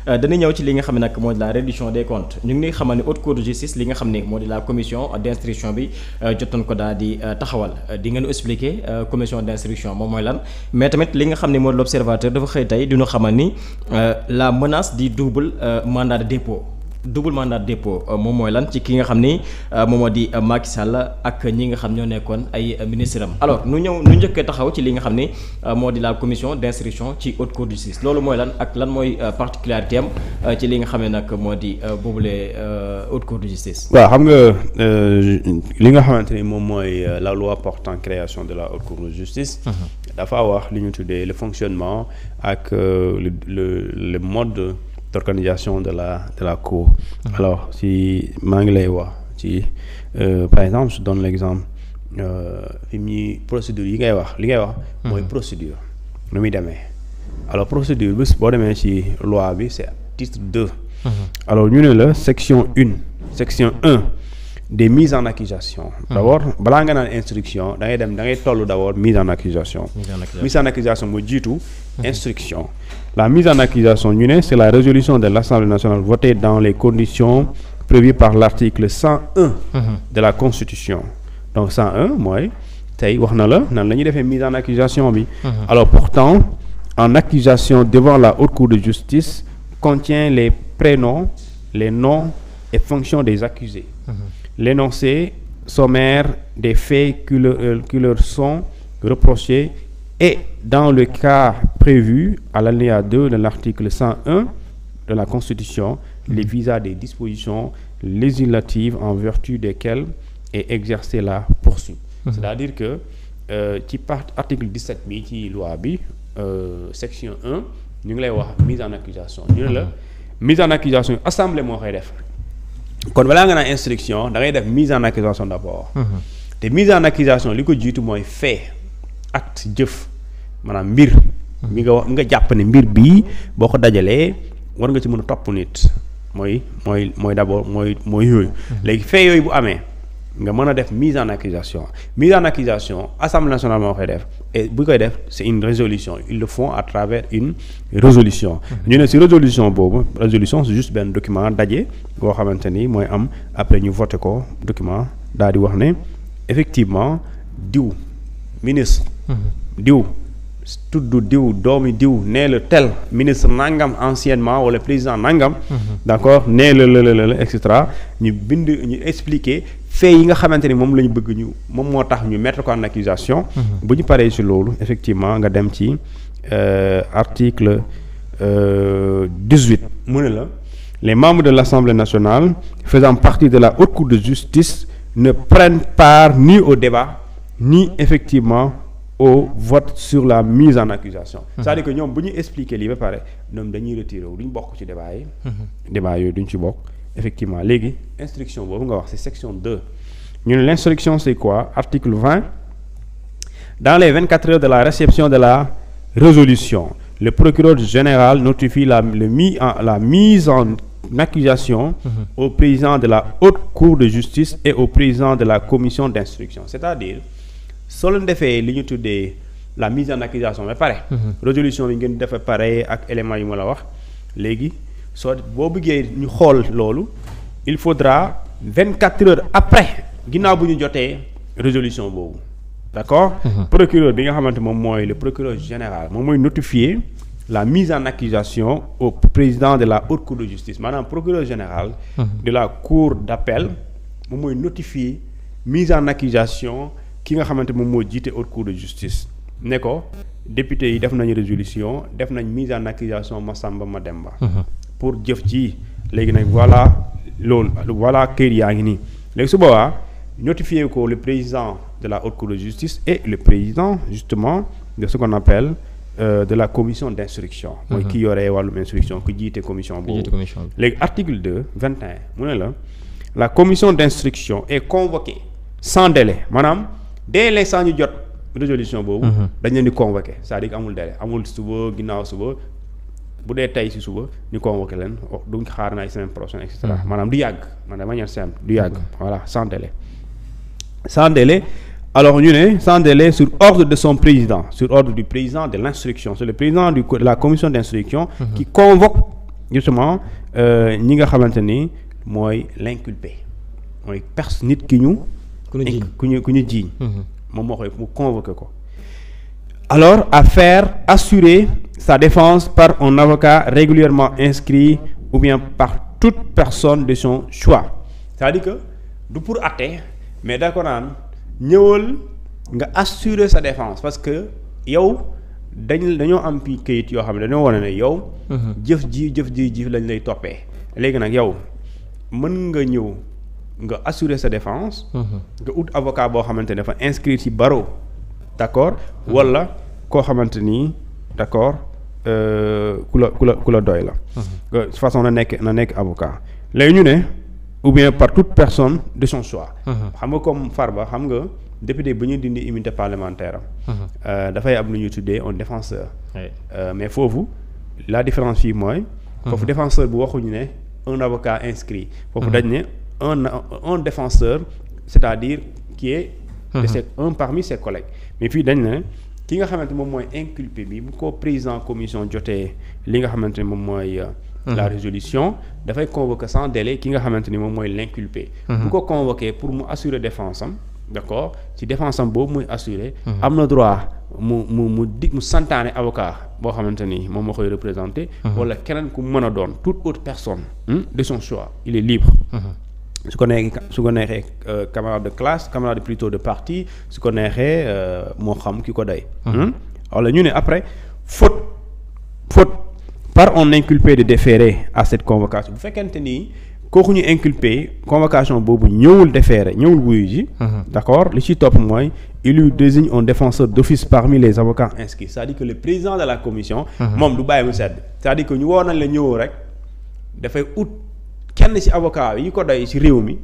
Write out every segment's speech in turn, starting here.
dana ñëw ci li nga xam ne nag moo di la reddition des comptes ñu ngi xamal ne haute cour de justice li nga xam ne moo di la commission d'instruction bi jotoon ko daal di taxawal di ngeen expliquer commission d'instruction moom mooy lan mais tamit li nga xam ne moo di l'observateur dafa xëy tey dina xamal ni la menace du double mandat de dépôt moom mooy lan ci ki nga xam ni moom moo di Macky Sall ak ñi nga xam ñoo nekkoon ay ministre am alors nu njëkkee taxaw ci li nga xam ni moo di la commission d'instruction ci haute cour de justice loolu mooy lan ak lan mooy particularité am ci li nga xam ne nag moo di boobule haute cour de justice. waaw xam nga li nga xamante ni moom mooy la loi portant création de la haute cour de justice. dafa wax li ñu tuddee le fonctionnement ak le mode d'organisation de la cour. Alors si maa ngi lay wax ci par exemple je donne l'exemple fi ñuy procédure li ngay wax mooy procédure nu muy demee alors procédure bis boo demee ci loi bi c'est titre 2. Alors ñu ne la section 1 des mises en accusation. D'abord balaa nga naan instruction da ngay toll d'abord mise en accusation. Mise en accusation moo jiitu instruction. La mise en accusation ñu ne c'est la résolution de l'Assemblée nationale votée dans les conditions prévues par l'article 101 de la Constitution. Donc 101 mooy tey wax na la nan la ñuy defee mise en accusation bi. Alors pourtant en accusation devant la haute cour de justice contient les prénoms, les noms et fonctions des accusés. L'énoncé sommaire des faits qui leur sont reprochés et dans le cas prévu à l'alinéa 2 de l'article 101 de la Constitution, les visas des dispositions législatives en vertu desquelles est exercée la poursuite. C'est-à-dire que ci article 17 bi ci loi bi section 1 ñu ngi lay wax mise en accusation ñu ne la mise en accusation assemblée moo koy def kon balaa nga naan instruction da ngay def mise en accusation d'abord. te mise en accusation li ko jiitu mooy fait acte jëf maanaam mbir mi nga jàpp ne mbir bii boo ko dajalee war nga ci mën a topp nit mooy d'abord mooy yooyu. léegi fait yooyu bu amee nga mën a def mise en accusation assemblée nationale moo koy def et bu koy def c'est une résolution ils le font à travers une résolution. ñu ne ci résolution boobu c'est juste benn document daje boo xamante ni mooy am après ñu voté ko document daal di wax ne effectivement diw ministre. diw doomi diw nee la tel ministre nangam anciennement wala président nangam. d'accord nee la et cetera ñu expliquer fait yi nga xamante ni moom la ñu bëgg moom moo tax ñu mettre ko en accusation. bu ñu paree ci loolu effectivement nga dem ci article 18 mu ne la les membres de l'Assemblée nationale faisant partie de la haute cour de justice ne prennent part ni au débat ni effectivement au vote sur la mise en accusation. C'est-à-dire que ñoom bu ñu expliquer lii ba pare ñoom dañuy retirer wu duñ bokk ci débat yi. débat yooyu duñ ci bokk effectivement léegi instruction boobu nga wax c'est section 2 ñu ne l'instruction c'est quoi article 20 dans les 24 heures de la réception de la résolution le procureur général notifie la mise en accusation au président de la haute cour de justice et au président de la commission d'instruction. C'est-à-dire soo leen defee li ñu tuddee la mise en accusation ba pare. résolution bi ngeen defee pare ak éléments yi ma la wax léegi boo bëggee ñu xool loolu il faudra 24 heures après ginnaaw bu ñu jotee résolution boobu d'accord. procureur bi nga xamante moom mooy le procureur général moom mooy notifier la mise en accusation au président de la haute cour de justice maanaam procureur général. de la cour d'appel moom mooy notifier mise en accusation ki nga xamante moom moo jiite haute cour de justice ne ko député yi def nañu résolution def nañ mise en accusation Massamba Mademba pour jëf ci léegi nag voilà kayit yaa ngi nii léegi su boobaa notifier ko le président de la haute cour de justice et le président justement de ce qu'on appelle de la commission d'instruction mooy ki yoree wàllum instruction ku jiite commission boobu léegi article 2 21 mu ne la commission d'instruction est convoquée sans délai maanaam dès l'instant ñu jot résolution boobu dañ leen di convoquer c'est-à-dire amul délai amul suba ginnaaw suba bu dee tey ci suba ñu convoquer leen duñ xaar na ay semaine prochaine et cetera maanaam du yàgg maanaam de manière simple du yàgg voilà sans délai alors ñu ne sans délai sur ordre de son président sur ordre du président de l'instruction c'est le président de la commission d'instruction qui convoque justement ñi nga xamante ni mooy l'inculpé mooy nit ki ñu. ku ñu jiiñ. moom moo koy mu convoqué ko. alors à faire assurer sa défense par un avocat régulièrement inscrit ou bien par toute personne de son choix c'est-à-dire que du pour àtte mais da ko naan ñëwal nga assurer sa défense parce que yow dañoo am pi kayit yoo xam ne dañoo wane ne yow. jëf ji lañ lay toppee. léegi nag yow mën nga ñëw nga assurer sa défense. nga ut avocat boo xamante ne dafa inscrit ci barreau d'accord wala koo xamante ni d'accord ku la doy la. de façon na nekk avocat léegi ñu ne ou bien par toute personne de son choix. xam nga comme Farba xam nga député bu ñuy dindi immunité parlementaire am. dafay am lu ñuy tuddee un défenseur. mais foofu la différence fii mooy. foofu défenseur bu waxuñu ne un avocat inscrit. foofu dañ ne un défenseur c'est-à-dire qui est. un parmi ses collègues mais fii dañ ne. ki nga xamante moom mooy inculpé bi bu ko président commission jotee li nga xamante ni moom mooy la résolution dafay convoquer sans délai ki nga xamante ni moom mooy l'inculpé bu ko convoquer pour mu assurer défense am d'accord ci défense am boobu muy assurer am na droit mu santaane avocat boo xamante ni moom moo koy représenter wala keneen ku mën a doon toute autre personne de son choix il est libre su ko neexee camarade de classe camarade plutôt de parti su ko neexee moo xam ki ko day wala ñu ne après faute par un inculpé de déférer à cette convocation bu fekkente ni kooku ñu inculpé convocation boobu ñëwul déférer ñëwul wuyu ji d'accord li ci topp mooy il lui désigne un défenseur d'office parmi les avocats inscrits c'est-à-dire que le président de la commission moom du bàyyi mu sedd c'est-à-dire que ñu woo nañ la ñëwoo rek dafay ut kenn ci avocat yi ko doy ci réew mi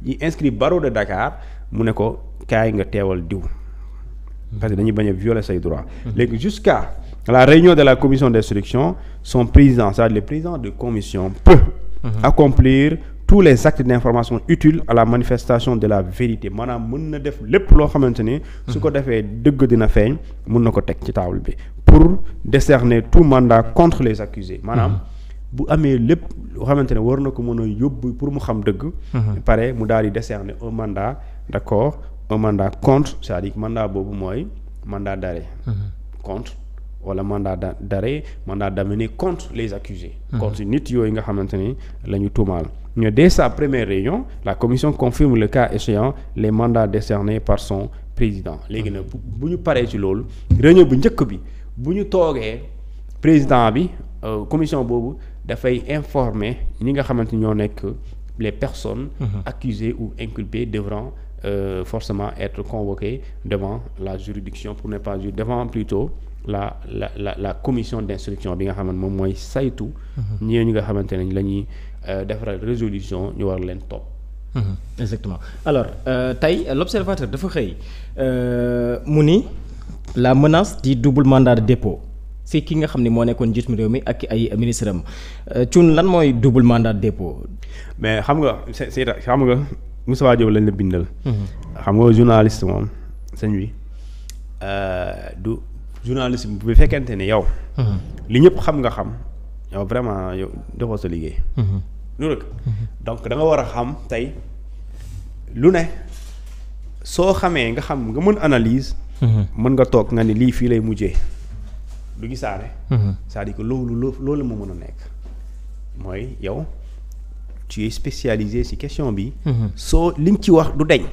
yi inscrit barreau de Dakar mu ne ko kaay nga teewal diw parce que dañuy bañ a violer say droits léegi jusqu'à la réunion de la commission d'instruction son président c'est-à-dire le président de commission peut accomplir tous les actes d'information utiles à la manifestation de la vérité maanaam mën na def lépp loo xamante ni su ko defee dëgg dina feeñ mën na ko teg ci table bi pour décerner tout mandat contre les accusés maanaam bu amee lépp loo xamante ne war na ko mën a yóbbu pour mu xam dëgg. pare mu daal di décerner un mandat d'accord un mandat contre c'est-à-dire mandat boobu mooy mandat d'arrêt. contre wala mandat d'arrêt mandat d'amener contre les accusés. contre nit yooyu nga xamante ni la ñu tuumaal. mais dès sa première réunion la commission confirme le cas échéant les mandats décernés par son président léegi nag bu ñu paree ci loolu réunion bu njëkk bi bu ñu toogee président bi commission boobu. dafay informer ñi nga xamante ñoo nekk les personnes accusées ou inculpées devront forcément être convoquées devant la juridiction pour ne pas dire devant plutôt la commission d'instruction bi nga xamante moom mooy saytu ñi nga xamante ne la ñuy defaral résolution ñu war leen topp. Exactement alors tey l'observateur dafa xëy mu ni la menace du double mandat de dépôt si ki nga xam ne moo nekkoon njiitum réew mi ak ay ministre am Thioune lan mooy double mandat de dépôt. mais xam nga xam nga Moustapha Diop lañ la bindal. xam nga journaliste moom sëñ bi du journaliste bu fekkente ne yow. li ñëpp xam nga xam yow vraiment yow defoo sa liggéey. lu rek donc da nga war a xam tey lu ne soo xamee nga xam nga mën analyse. mën nga toog nga ne lii fii lay mujjee. du gisaane. c'est-à-dire que loolu moo mën a nekk mooy yow tu es spécialisé ci question bi. soo li nga ci wax du deñ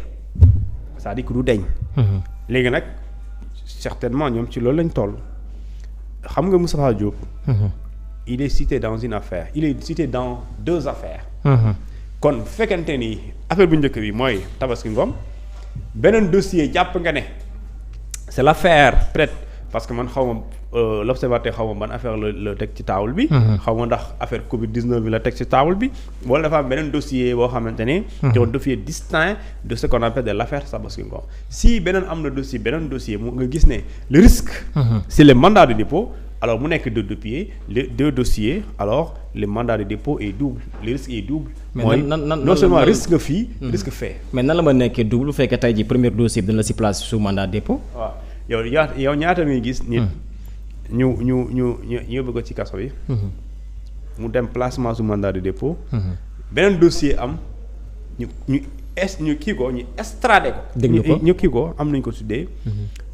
c'est-à-dire que du deñ. léegi nag certainement ñoom ci loolu lañ toll xam nga Moustapha Diop. il est cité dans une affaire il est cité dans 2 affaires. kon bu fekkente ni affaire bu njëkk bi mooy Tabaski Ngom beneen dossier jàpp nga ne c'est l'affaire peut-être parce que man xaw ma l'observateur xaw ma ban affaire la teg ci table bi. xaw ma ndax affaire Covid-19 bi la teg ci table bi wala dafa am beneen dossier boo xamante ne. c'est un dossier distinct de ce qu'on appelle de l'affaire Tabaski Ngom si beneen am na beneen dossier mu nga gis ne le risque. c'est le mandat de dépôt. alors mu nekk deux dossiers alors le mandat de dépôt est double le risque est double. mooy non seulement risque nga fii. risque fait. mais nan la ma nekkee double bu fekkee tey jii premier dossier bi dañ la si place sous mandat de dépôt. waaw yow ñaata ngay gis. nit ñu yóbbu ko ci kaso bi. mu dem placement sous mandat de dépôt. beneen dossier am ñu kii ko ñu extradé ko. déglu ko ñu kii ko am nañ ko tuddee.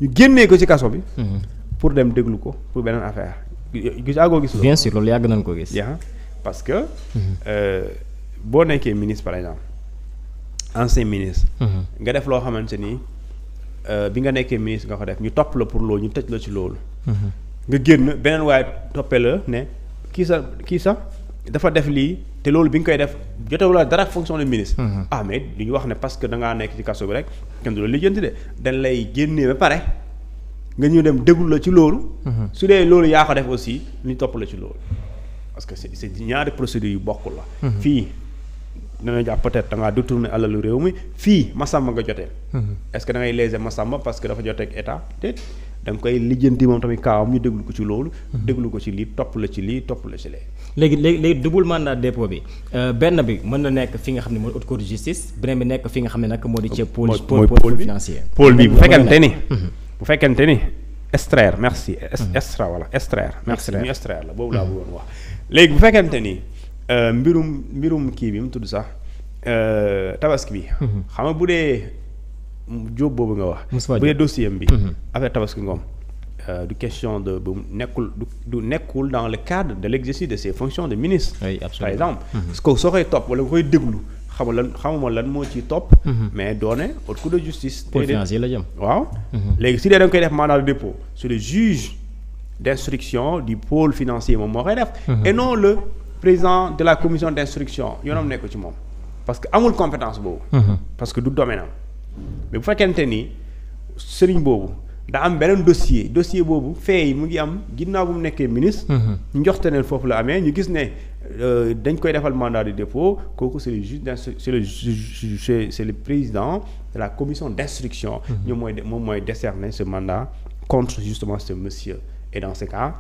ñu génnee ko ci kaso bi. pour dem déglu ko pour beneen affaire gis. bien sûr loolu yàgg nañ ko gis. parce que. boo nekkee ministre par exemple ancien ministre. nga def loo xamante ni bi nga nekkee ministre nga ko def ñu topp la pour loolu ñu tëj la ci loolu. nga génn beneen waaye toppee la ne kii sax dafa def lii te loolu bi nga koy def jotewul la dara fonction de ministre. Mais du ñu wax ne parce que da ngaa nekk ci kaso bi rek kenn du la lijjanti de dañ lay génnee ba pare nga ñu dem déglu la ci loolu. su dee loolu yaa ko def aussi ñu topp la ci loolu parce que c'est ñaari procédures yu bokkul la. fii dana jàpp peut-être da ngaa détourné alalu réew mi fii Massamba nga jotee. est-ce que da ngay léser Massamba parce que dafa jotee ak état te da nga koy lijjanti moom tamit kaawam ñu déglu ko ci loolu. déglu ko ci lii topp la ci lii topp la ci lee. léegi double mandat de dépôt bi benn bi mën na nekk fi nga xam ne mooy haute cour de justice beneen bi nekk fi nga xam ne nag moo di ci pôle financier. pôle bi bu fekkente ni extraire merci. extraire merci ñu extraire la boobu laa bëggoon wax. léegi bu fekkente ni mbirum kii bi mu tudd sax tabaski bi. xam nga bu dee jóob boobu nga wax. bu dee dossier bi. affaire tabaski ngoom du question de bu nekkul dans le cadre de l'exercice de ses fonctions de ministre. Oui, absolument. Par exemple. parce que soo koy topp wala nga koy déglu xamuma lan moo ciy topp. mais doone haute cour de justice. pôle financier la jëm. waaw. léegi si dee da nga koy def mandat de dépôt c'est le juge d'instruction du pôle financier moom moo koy def. et non le président de la commission d'instruction yoonam nekk ci moom parce que amul compétence boobu. parce que du domaine am mais bu fekkente ni sëriñ boobu da am beneen dossier boobu fee mu ngi am ginnaaw bu mu nekkee ministre. ñu njoxtaneel foofu la amee ñu gis ne dañ koy defal mandat de dépôt kooku c'est le juge c'est le président de la commission d'instruction. moom mooy décerner ce mandat contre justement ce monsieur et dans ce cas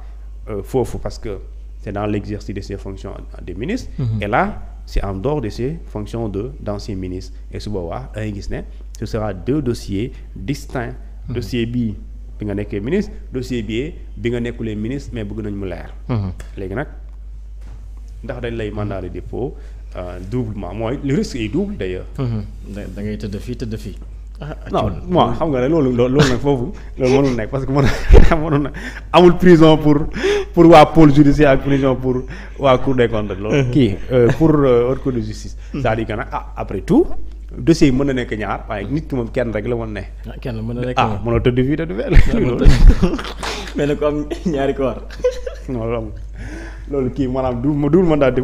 foofu parce que c'est dans l'exercice de ses fonctions de ministre. Et là c'est en dehors de ses fonctions d'ancien ministre et su boobaa da ngay gis ne ce sera deux dossiers distincts. dossier bii bi nga nekkee ministre dossier bii bi nga nekkulee ministre mais bëgg nañ mu leer. léegi nag ndax dañ lay mandat de dépôt doublement mooy le risque est double d'ailleurs. da ngay tëdd fii. non moi xam nga ne loolu nag foofu loolu mënul nekk parce que mënoon na amul prison pour waa pôle judiciaire ak prison pour waa cour des comptes loolu. kii pour haute cour de justice. c'est-à-dire que nag après tout. dossier yi mën na nekk ñaar waaye nit ki moom kenn rek la mën ne. kenn mën na nekk mën na tëdd fii tëdd fee. mais nag ko am ñaari koor. non loolu kii maanaam du mandat